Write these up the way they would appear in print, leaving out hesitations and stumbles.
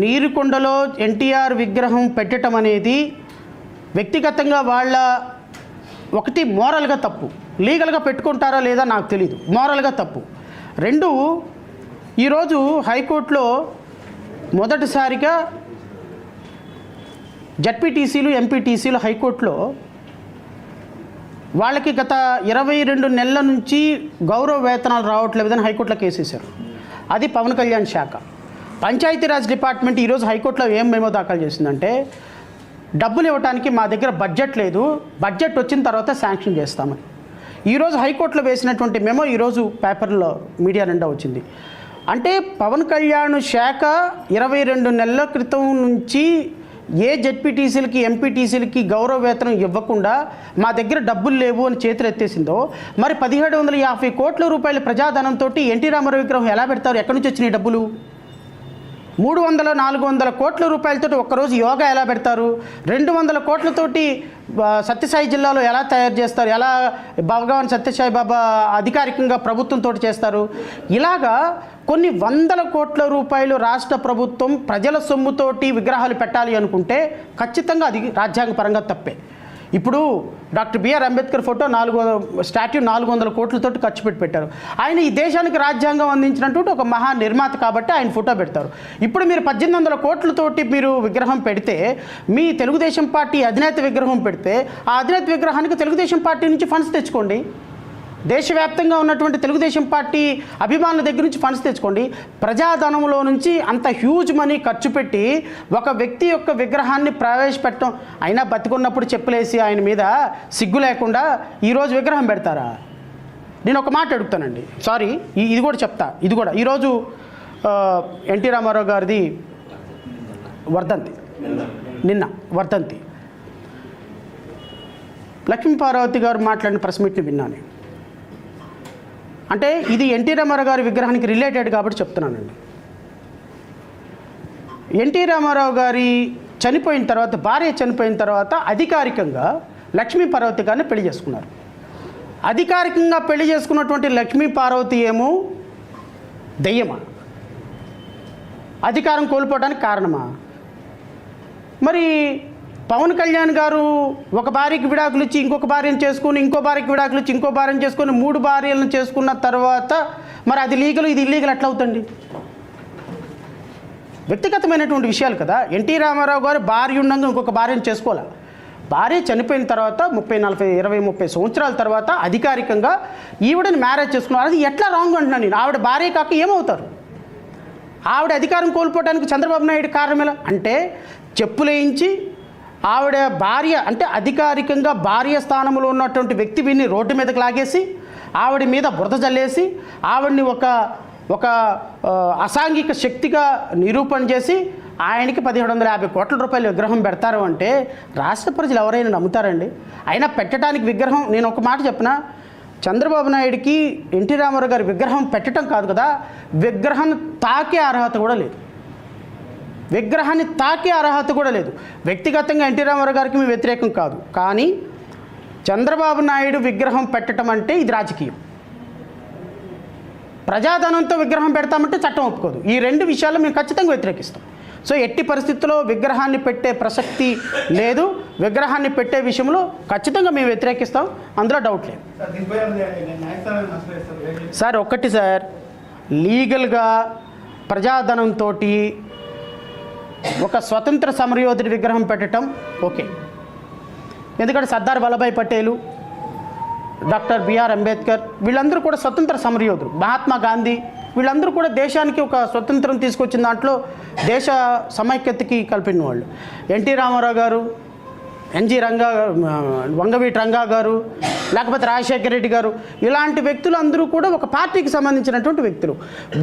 నీరుకొండలో ఎన్టీఆర్ విగ్రహం పెట్టడం అనేది వ్యక్తిగతంగా వాళ్ళ ఒకటి మోరల్గా తప్పు, లీగల్గా పెట్టుకుంటారా లేదా నాకు తెలీదు, మోరల్గా తప్పు. రెండు, ఈరోజు హైకోర్టులో మొదటిసారిగా జడ్పీటీసీలు ఎంపీటీసీలు హైకోర్టులో వాళ్ళకి గత 22 నెలల నుంచి గౌరవ వేతనాలు రావట్లేదని హైకోర్టులో కేసేశారు. అది పవన్ కళ్యాణ్ శాఖ. పంచాయతీరాజ్ డిపార్ట్మెంట్ ఈరోజు హైకోర్టులో ఏం మెమో దాఖలు చేసిందంటే, డబ్బులు ఇవ్వడానికి మా దగ్గర బడ్జెట్ లేదు, బడ్జెట్ వచ్చిన తర్వాత శాంక్షన్ చేస్తామని. ఈరోజు హైకోర్టులో వేసినటువంటి మెమో ఈరోజు పేపర్లో మీడియా నిండా వచ్చింది. అంటే పవన్ కళ్యాణ్ శాఖ 22 నెలల క్రితం నుంచి ఏ జెడ్పీటీసీలకి ఎంపీటీసీలకి గౌరవ వేతనం ఇవ్వకుండా మా దగ్గర డబ్బులు లేవు అని చేతులు ఎత్తేసిందో, మరి 1750 కోట్ల రూపాయల ప్రజాధనంతో ఎన్టీ రామారావు విగ్రహం ఎలా పెడతారు? ఎక్కడి నుంచి వచ్చినాయి డబ్బులు? 300-400 కోట్ల రూపాయలతో ఒక్కరోజు యోగా ఎలా పెడతారు? 200 కోట్లతోటి సత్యసాయి జిల్లాలో ఎలా తయారు చేస్తారు? ఎలా భగవాన్ సత్యసాయి బాబా అధికారికంగా ప్రభుత్వంతో చేస్తారు? ఇలాగా కొన్ని 100 కోట్ల రూపాయలు రాష్ట్ర ప్రభుత్వం ప్రజల సొమ్ముతోటి విగ్రహాలు పెట్టాలి అనుకుంటే ఖచ్చితంగా అది రాజ్యాంగపరంగా తప్పే. ఇప్పుడు doctor B R Ambedkar photo statue 400 కోట్లతోటి ఖర్చు పెట్టారు. ఆయన ఈ దేశానికి రాజ్యాంగం అందించినటువంటి ఒక మహా నిర్మాత కాబట్టి ఆయన ఫోటో పెడతారు. ఇప్పుడు మీరు 1800 కోట్లతోటి మీరు విగ్రహం పెడితే, మీ తెలుగుదేశం పార్టీ అధినేత విగ్రహం పెడితే, ఆ అధినేత విగ్రహానికి తెలుగుదేశం పార్టీ నుంచి ఫండ్స్ తెచ్చుకోండి. దేశవ్యాప్తంగా ఉన్నటువంటి తెలుగుదేశం పార్టీ అభిమానుల దగ్గర నుంచి ఫండ్స్ తెచ్చుకోండి. ప్రజాధనంలో నుంచి అంత హ్యూజ్ మనీ ఖర్చు పెట్టి ఒక వ్యక్తి యొక్క విగ్రహాన్ని ప్రవేశపెట్టడం, అయినా బతికున్నప్పుడు చెప్పులేసి ఆయన మీద సిగ్గు లేకుండా ఈరోజు విగ్రహం పెడతారా? నేను ఒక మాట అడుగుతానండి, సారీ ఇది కూడా చెప్తా. ఇది కూడా ఈరోజు ఎన్టీ రామారావు గారిది వర్ధంతి, నిన్న వర్ధంతి. లక్ష్మీ పార్వతి గారు మాట్లాడిన ప్రెస్ మీట్ని విన్నాను. అంటే ఇది ఎన్టీ రామారావు గారి విగ్రహానికి రిలేటెడ్ కాబట్టి చెప్తున్నానండి. ఎన్టీ రామారావు గారి చనిపోయిన తర్వాత, భార్య చనిపోయిన తర్వాత అధికారికంగా లక్ష్మీ పార్వతి గారిని పెళ్లి చేసుకున్నారు. అధికారికంగా పెళ్లి చేసుకున్నటువంటి లక్ష్మీ పార్వతి ఏమో దెయ్యమా? అధికారం కోల్పోవడానికి కారణమా? మరి పవన్ కళ్యాణ్ గారు ఒక భార్యకి విడాకులు ఇచ్చి ఇంకొక భార్యను చేసుకుని, ఇంకో భార్యకి విడాకులు ఇచ్చి ఇంకో భార్యను చేసుకుని 3 భార్యలను చేసుకున్న తర్వాత మరి అది లీగల్, ఇది ఇల్లీగల్ ఎట్లా అవుతుంది? వ్యక్తిగతమైనటువంటి విషయాలు కదా. ఎన్టీ రామారావు గారు భార్య ఉండగా ఇంకొక భార్యను చేసుకోవాలి. భార్య చనిపోయిన తర్వాత 30 సంవత్సరాల తర్వాత అధికారికంగా ఈవిడని మ్యారేజ్ చేసుకున్నారు. అది ఎట్లా రాంగ్ అంటున్నాను నేను. ఆవిడ భార్య కాక ఏమవుతారు? ఆవిడ అధికారం కోల్పోవడానికి చంద్రబాబు నాయుడు కారణం ఎలా అంటే, చెప్పులేయించి ఆవిడ భార్య అంటే అధికారికంగా భార్య స్థానంలో ఉన్నటువంటి వ్యక్తి వీడిని రోడ్డు మీదకి లాగేసి, ఆవిడ మీద బురద జల్లేసి, ఆవిడ్ని ఒక అసాంఘిక శక్తిగా నిరూపణ చేసి ఆయనకి 1750 కోట్ల రూపాయల విగ్రహం పెడతారు అంటే రాష్ట్ర ప్రజలు ఎవరైనా నమ్ముతారండి? అయినా పెట్టడానికి విగ్రహం, నేను ఒక మాట చెప్పిన, చంద్రబాబు నాయుడికి ఎన్టీ రామారావు గారి విగ్రహం పెట్టడం కాదు కదా, విగ్రహాన్ని తాకే అర్హత కూడా లేదు. విగ్రహాన్ని తాకే అర్హత కూడా లేదు. వ్యక్తిగతంగా ఎన్టీ రామారావు గారికి మేము వ్యతిరేకం కాదు, కానీ చంద్రబాబు నాయుడు విగ్రహం పెట్టడం అంటే ఇది రాజకీయం. ప్రజాధనంతో విగ్రహం పెడతామంటే చట్టం ఒప్పుకోదు. ఈ 2 విషయాలు మేము ఖచ్చితంగా వ్యతిరేకిస్తాం. సో ఎట్టి పరిస్థితుల్లో విగ్రహాన్ని పెట్టే ప్రసక్తి లేదు. విగ్రహాన్ని పెట్టే విషయంలో ఖచ్చితంగా మేము వ్యతిరేకిస్తాం, అందులో డౌట్ లేదు. సార్ ఒక్కటి సార్, లీగల్గా ప్రజాధనంతో ఒక స్వతంత్ర సమరయోధుడి విగ్రహం పెట్టడం ఓకే. ఎందుకంటే సర్దార్ వల్లభాయ్ పటేలు, డాక్టర్ బిఆర్ అంబేద్కర్ వీళ్ళందరూ కూడా స్వతంత్ర సమరయోధులు. మహాత్మా గాంధీ వీళ్ళందరూ కూడా దేశానికి ఒక స్వతంత్రం తీసుకొచ్చిన దాంట్లో దేశ సమైక్యతకి కలిపిన వాళ్ళు. ఎన్టీ రామారావు గారు, వంగవీటి రంగా గారు, లేకపోతే రాజశేఖర రెడ్డి గారు, ఇలాంటి వ్యక్తులు అందరూ కూడా ఒక పార్టీకి సంబంధించినటువంటి వ్యక్తులు.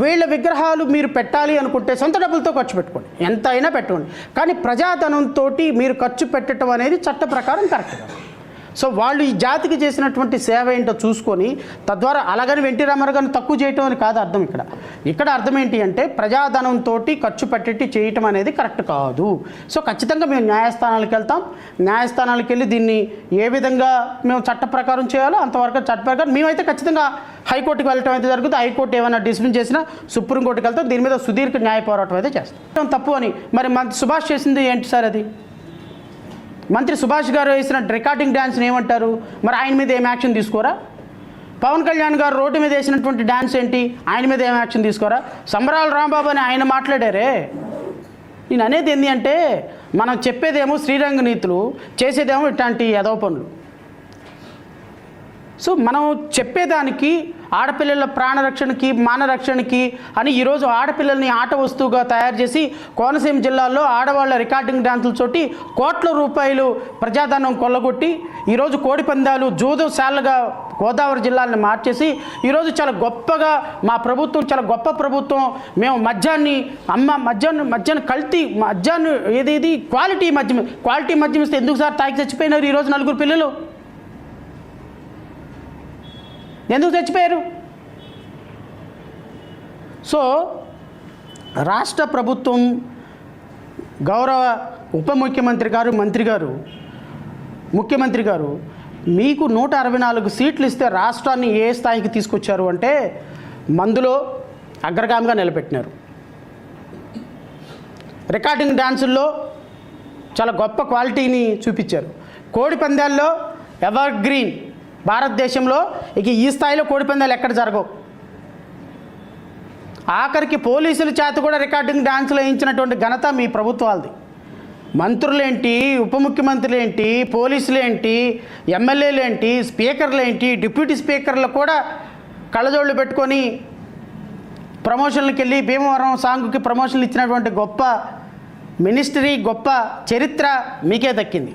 వీళ్ళ విగ్రహాలు మీరు పెట్టాలి అనుకుంటే సొంత డబ్బులతో ఖర్చు పెట్టుకోండి, ఎంత అయినా పెట్టుకోండి. కానీ ప్రజాధనంతో మీరు ఖర్చు పెట్టడం అనేది చట్ట ప్రకారం కరెక్ట్ కాదు. సో వాళ్ళు ఈ జాతికి చేసినటువంటి సేవ ఏంటో చూసుకొని తద్వారా అలాగని ఎన్టీ రామారావు గారిని తక్కువ చేయటం అని కాదు అర్థం. ఇక్కడ అర్థం ఏంటి అంటే ప్రజాధనంతో ఖర్చు పెట్టి చేయటం అనేది కరెక్ట్ కాదు. సో ఖచ్చితంగా మేము న్యాయస్థానాలకు వెళ్తాం. న్యాయస్థానాలకు వెళ్ళి దీన్ని ఏ విధంగా మేము చట్ట ప్రకారం చేయాలో అంతవరకు చట్ట ప్రకారం మేమైతే ఖచ్చితంగా హైకోర్టుకి వెళ్ళటం అయితే జరుగుతుంది. హైకోర్టు ఏమైనా డిస్మిస్ చేసినా సుప్రీంకోర్టుకి వెళ్తాం. దీని మీద సుదీర్ఘ న్యాయ పోరాటం అయితే చేస్తాం. తప్పు అని మరి మంత్రి సుభాష్ చేసింది ఏంటి సార్? అది మంత్రి సుభాష్ గారు వేసిన రికార్డింగ్ డ్యాన్స్ని ఏమంటారు? మరి ఆయన మీద ఏం యాక్షన్ తీసుకోరా? పవన్ కళ్యాణ్ గారు రోడ్డు మీద వేసినటువంటి డ్యాన్స్ ఏంటి? ఆయన మీద ఏం యాక్షన్ తీసుకోరా? సంబరాల రాంబాబు అని ఆయన మాట్లాడారే. నేను అనేది ఏంటి అంటే మనం చెప్పేదేమో శ్రీరంగ నీతులు, చేసేదేమో ఇట్లాంటి యదవ పనులు. సో మనం చెప్పేదానికి ఆడపిల్లల ప్రాణరక్షణకి మానరక్షణకి అని ఈరోజు ఆడపిల్లల్ని ఆట వస్తువుగా తయారు చేసి కోనసీమ జిల్లాలో ఆడవాళ్ళ రికార్డింగ్ డ్యాన్సులతోటి కోట్ల రూపాయలు ప్రజాధనం కొల్లగొట్టి ఈరోజు కోడి పందాలు జూదశాలగా గోదావరి జిల్లాలను మార్చేసి ఈరోజు చాలా గొప్పగా మా ప్రభుత్వం చాలా గొప్ప ప్రభుత్వం, మేము మద్యాన్ని కల్తీ మద్యాన్ని ఏదేది క్వాలిటీ మద్యం ఇస్తే ఎందుకు సార్ తాగి చచ్చిపోయినారు ఈరోజు 4 పిల్లలు? ఎందుకు చచ్చిపోయారు? సో రాష్ట్ర ప్రభుత్వం గౌరవ ఉప ముఖ్యమంత్రి గారు ముఖ్యమంత్రి గారు మీకు 164 సీట్లు ఇస్తే రాష్ట్రాన్ని ఏ స్థాయికి తీసుకొచ్చారు అంటే మందులో అగ్రగామిగా నిలబెట్టినారు. రికార్డింగ్ డాన్సుల్లో చాలా గొప్ప క్వాలిటీని చూపించారు. కోడి పందాల్లో ఎవర్ గ్రీన్. భారతదేశంలో ఇక ఈ స్థాయిలో కోడి పందాలు ఎక్కడ జరగవు. ఆఖరికి పోలీసుల చేత కూడా రికార్డింగ్ డాన్సులు వేయించినటువంటి ఘనత మీ ప్రభుత్వాలది. మంత్రులేంటి, ఉప ముఖ్యమంత్రులేంటి, పోలీసులేంటి, ఎమ్మెల్యేలేంటి, స్పీకర్లేంటి, డిప్యూటీ స్పీకర్లు కూడా కళ్ళజోళ్ళు పెట్టుకొని ప్రమోషన్లకు వెళ్ళి భీమవరం సాంగ్కి ప్రమోషన్లు ఇచ్చినటువంటి గొప్ప మినిస్ట్రీ, గొప్ప చరిత్ర మీకే దక్కింది.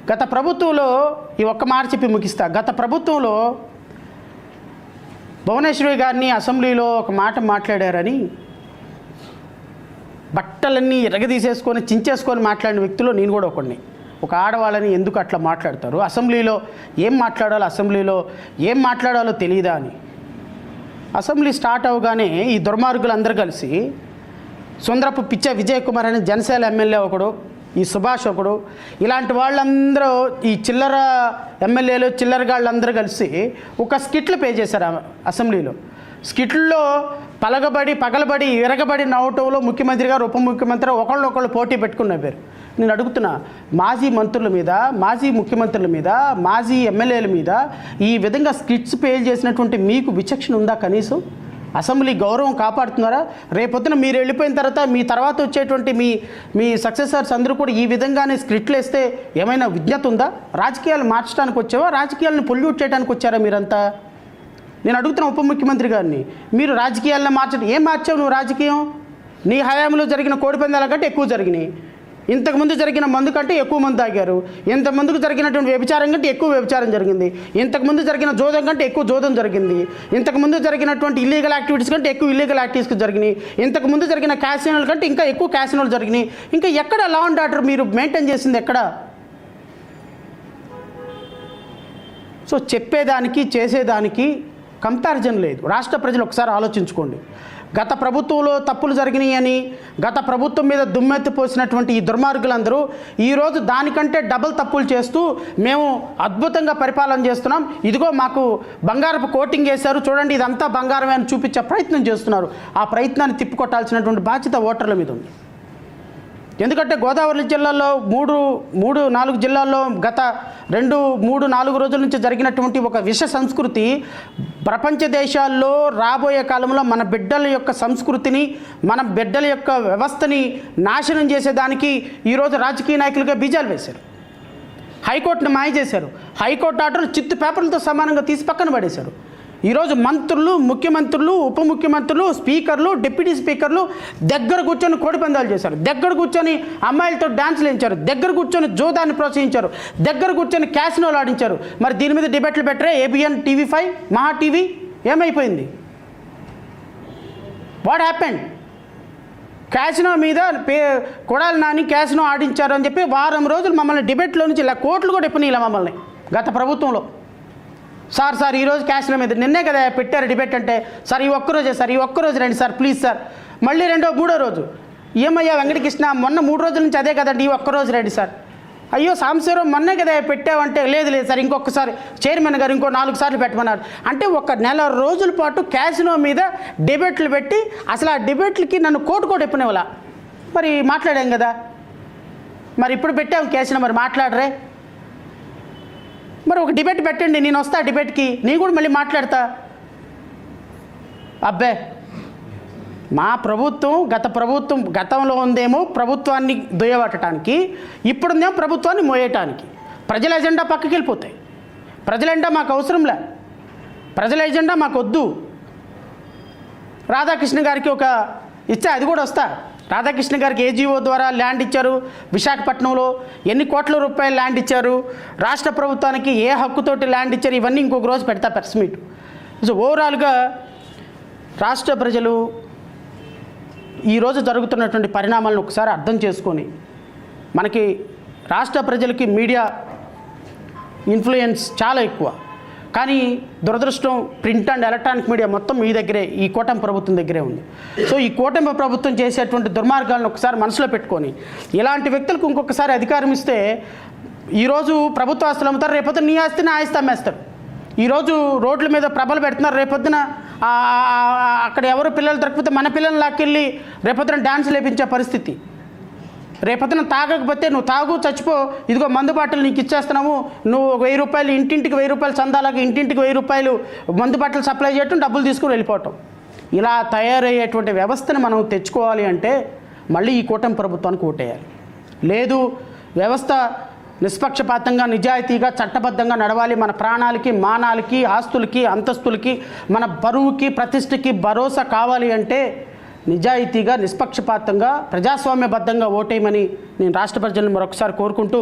గత ప్రభుత్వంలో ఈ ఒక్క మాట చెప్పి ముగిస్తా. గత ప్రభుత్వంలో భువనేశ్వరి గారిని అసెంబ్లీలో ఒక మాట మాట్లాడారని బట్టలన్నీ ఎరగదీసేసుకొని చించేసుకొని మాట్లాడిన వ్యక్తులు నేను కూడా ఒకడిని. ఒక ఆడవాళ్ళని ఎందుకు అట్లా మాట్లాడతారు? అసెంబ్లీలో ఏం మాట్లాడాలో తెలియదా అని. అసెంబ్లీ స్టార్ట్ అవగానే ఈ దుర్మార్గులందరూ కలిసి సుందరపు పిచ్చ విజయ్ కుమార్ అనే జనసేన ఎమ్మెల్యే ఒకడు, ఈ సుభాష్ ఒకడు, ఇలాంటి వాళ్ళందరూ ఈ చిల్లర ఎమ్మెల్యేలు చిల్లరగాళ్ళందరూ కలిసి ఒక స్కిట్లు పే చేశారు అసెంబ్లీలో. స్కిట్లో పగలబడి విరగబడి నవ్వటంలో ముఖ్యమంత్రి గారు ఉప ముఖ్యమంత్రి ఒకళ్ళు పోటీ పెట్టుకుని నవ్వారు. నేను అడుగుతున్నా, మాజీ మంత్రుల మీద, మాజీ ముఖ్యమంత్రుల మీద, మాజీ ఎమ్మెల్యేల మీద ఈ విధంగా స్కిట్స్ పే చేసినటువంటి మీకు విచక్షణ ఉందా? కనీసం అసెంబ్లీ గౌరవం కాపాడుతున్నారా? రేపొద్దున మీరు వెళ్ళిపోయిన తర్వాత మీ తర్వాత వచ్చేటువంటి మీ సక్సెసర్స్ అందరూ కూడా ఈ విధంగానే స్క్రిప్ట్లు వేస్తే ఏమైనా విజ్ఞత ఉందా? రాజకీయాలు మార్చడానికి వచ్చావా? రాజకీయాలను పొల్యూట్ చేయడానికి వచ్చారా మీరంతా? నేను అడుగుతున్న ఉప ముఖ్యమంత్రి గారిని, మీరు రాజకీయాలను మార్చడం ఏం మార్చావు నువ్వు? రాజకీయం నీ హయాంలో జరిగిన కోడి పందాల కంటే ఎక్కువ జరిగినాయి. ఇంతకుముందు జరిగిన మందు కంటే ఎక్కువ మంది తాగారు. ఇంతకుముందుకు జరిగినటువంటి వ్యభిచారం కంటే ఎక్కువ వ్యభిచారం జరిగింది. ఇంతకుముందు జరిగిన జోదం కంటే ఎక్కువ జోదం జరిగింది. ఇంతకుముందు జరిగినటువంటి ఇల్లీగల్ యాక్టివిటీస్ కంటే ఎక్కువ ఇల్లీగల్ యాక్టివిటీస్ జరిగినాయి. ఇంతకుముందు జరిగిన క్యాసినోల కంటే ఇంకా ఎక్కువ క్యాసినోలు జరిగినాయి. ఇంకా ఎక్కడ లా అండ్ ఆర్డర్ మీరు మెయింటైన్ చేసింది ఎక్కడ? సో చెప్పేదానికి చేసేదానికి కంపారిజన్ లేదు. రాష్ట్ర ప్రజలు ఒకసారి ఆలోచించుకోండి. గత ప్రభుత్వంలో తప్పులు జరిగినాయని గత ప్రభుత్వం మీద దుమ్మెత్తిపోసినటువంటి ఈ దుర్మార్గులందరూ ఈరోజు దానికంటే డబుల్ తప్పులు చేస్తూ మేము అద్భుతంగా పరిపాలన చేస్తున్నాం, ఇదిగో మాకు బంగారపు కోటింగ్ వేశారు చూడండి ఇదంతా బంగారమే అని చూపించే ప్రయత్నం చేస్తున్నారు. ఆ ప్రయత్నాన్ని తిప్పికొట్టాల్సినటువంటి బాధ్యత ఓటర్ల మీద ఉంది. ఎందుకంటే గోదావరి జిల్లాలో 3-4 జిల్లాల్లో గత 2-3-4 రోజుల నుంచి జరిగినటువంటి ఒక విష సంస్కృతి ప్రపంచ దేశాల్లో రాబోయే కాలంలో మన బిడ్డల యొక్క సంస్కృతిని, మన బిడ్డల యొక్క వ్యవస్థని నాశనం చేసేదానికి ఈరోజు రాజకీయ నాయకులుగా బీజాలు వేశారు. హైకోర్టును మాయ చేశారు. హైకోర్టు ఆర్డర్లు చిత్తు పేపర్లతో సమానంగా తీసి పక్కన పడేశారు. ఈరోజు మంత్రులు, ముఖ్యమంత్రులు, ఉప ముఖ్యమంత్రులు, స్పీకర్లు, డిప్యూటీ స్పీకర్లు దగ్గర కూర్చొని కోడి పందాలు చేశారు. దగ్గర కూర్చొని అమ్మాయిలతో డాన్సులు వేయించారు. దగ్గర కూర్చొని జోదాన్ని ప్రోత్సహించారు. దగ్గర కూర్చొని క్యాసినోలు ఆడించారు. మరి దీని మీద డిబేట్లు పెట్టరే? ఏబిఎన్, TV5, మహా టీవీ ఏమైపోయింది? What happened? క్యాసినో మీద కొడాలి నాని క్యాసినో ఆడించారు అని చెప్పి వారం రోజులు మమ్మల్ని డిబేట్లో నుంచి ఇలా కోట్లు కూడా ఇప్పనీలా మమ్మల్ని గత ప్రభుత్వంలో. సార్ ఈరోజు క్యాసినో మీద నిన్నే కదా పెట్టారు డిబేట్ అంటే, సార్ ఈ ఒక్కరోజే సార్, ఈ ఒక్కరోజు రండి సార్ ప్లీజ్ సార్. మళ్ళీ మూడో రోజు ఏమయ్యా వెంకటకృష్ణ మొన్న 3 రోజుల నుంచి అదే కదండి, ఈ ఒక్కరోజు రండి సార్. అయ్యో సాంబశివరావు మొన్నే కదా పెట్టావంటే, లేదు సార్ ఇంకొకసారి చైర్మన్ గారు ఇంకో 4 సార్లు పెట్టమన్నారు. అంటే ఒక నెల రోజుల పాటు క్యాసినో మీద డిబేట్లు పెట్టి అసలు ఆ డిబేట్లకి నన్ను కోటు చెప్పినవాళ్ళ. మరి మాట్లాడాం కదా, మరి ఇప్పుడు పెట్టాము క్యాసినో, మరి మాట్లాడరే. మరి ఒక డిబేట్ పెట్టండి, నేను వస్తా డిబేట్కి, నేను కూడా మళ్ళీ మాట్లాడతా. అబ్బే మా ప్రభుత్వం గతంలో ఉందేమో ప్రభుత్వాన్ని దుయ్యబట్టడానికి, ఇప్పుడుందేమో ప్రభుత్వాన్ని మోయటానికి. ప్రజల ఎజెండా పక్కకి వెళ్ళిపోతాయి. ప్రజల ఎజెండా మాకు అవసరంలే, ప్రజల ఎజెండా మాకు వద్దు. రాధాకృష్ణ గారికి ఒక ఇచ్చా, అది కూడా వస్తా. రాధాకృష్ణ గారికి ఏజీఓ ద్వారా ల్యాండ్ ఇచ్చారు, విశాఖపట్నంలో ఎన్ని కోట్ల రూపాయలు ల్యాండ్ ఇచ్చారు, రాష్ట్ర ప్రభుత్వానికి ఏ హక్కుతోటి ల్యాండ్ ఇచ్చారు, ఇవన్నీ ఇంకొక రోజు పెడతా ప్రెస్ మీట్. సో ఓవరాల్గా రాష్ట్ర ప్రజలు ఈరోజు జరుగుతున్నటువంటి పరిణామాలను ఒకసారి అర్థం చేసుకొని, మనకి రాష్ట్ర ప్రజలకి మీడియా ఇన్ఫ్లుయెన్స్ చాలా ఎక్కువ, కానీ దురదృష్టం ప్రింట్ అండ్ ఎలక్ట్రానిక్ మీడియా మొత్తం మీ దగ్గరే, ఈ కూటమి ప్రభుత్వం దగ్గరే ఉంది. సో ఈ కూటమి ప్రభుత్వం చేసేటువంటి దుర్మార్గాలను ఒకసారి మనసులో పెట్టుకొని, ఇలాంటి వ్యక్తులకు ఇంకొకసారి అధికారం ఇస్తే ఈరోజు ప్రభుత్వ ఆస్తులు అమ్ముతారు, రేపొద్దున నీ ఆస్తిని ఆ ఆస్తి అమ్మేస్తారు. ఈరోజు రోడ్ల మీద ప్రభలు పెడుతున్నారు, రేపొద్దున అక్కడ ఎవరు పిల్లలు దొరకపోతే మన పిల్లల్ని లాక్కెళ్ళి రేపొద్దున డ్యాన్స్ లేపించే పరిస్థితి. రేపొద్దున తాగకపోతే నువ్వు తాగు చచ్చిపో, ఇదిగో మందు బాటలు నీకు ఇచ్చేస్తున్నాము, నువ్వు 1000 రూపాయలు ఇంటింటికి 1000 రూపాయలు చందాలాగా ఇంటింటికి 1000 రూపాయలు మందు బాటలు సప్లై చేయటం, డబ్బులు తీసుకుని వెళ్ళిపోవటం. ఇలా తయారయ్యేటువంటి వ్యవస్థను మనం తెచ్చుకోవాలి అంటే మళ్ళీ ఈ కూటమి ప్రభుత్వానికి ఓటేయాలి. లేదు వ్యవస్థ నిష్పక్షపాతంగా నిజాయితీగా చట్టబద్ధంగా నడవాలి, మన ప్రాణాలకి మానాలకి ఆస్తులకి అంతస్తులకి మన బరువుకి ప్రతిష్టకి భరోసా కావాలి అంటే నిజాయితీగా నిష్పక్షపాతంగా ప్రజాస్వామ్యబద్ధంగా ఓటేయమని నేను రాష్ట్ర ప్రజలను మరొకసారి కోరుకుంటూ,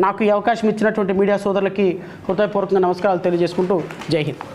నాకు ఈ అవకాశం ఇచ్చినటువంటి మీడియా సోదరులకి హృదయపూర్వకంగా నమస్కారాలు తెలియజేసుకుంటూ జై హింద్.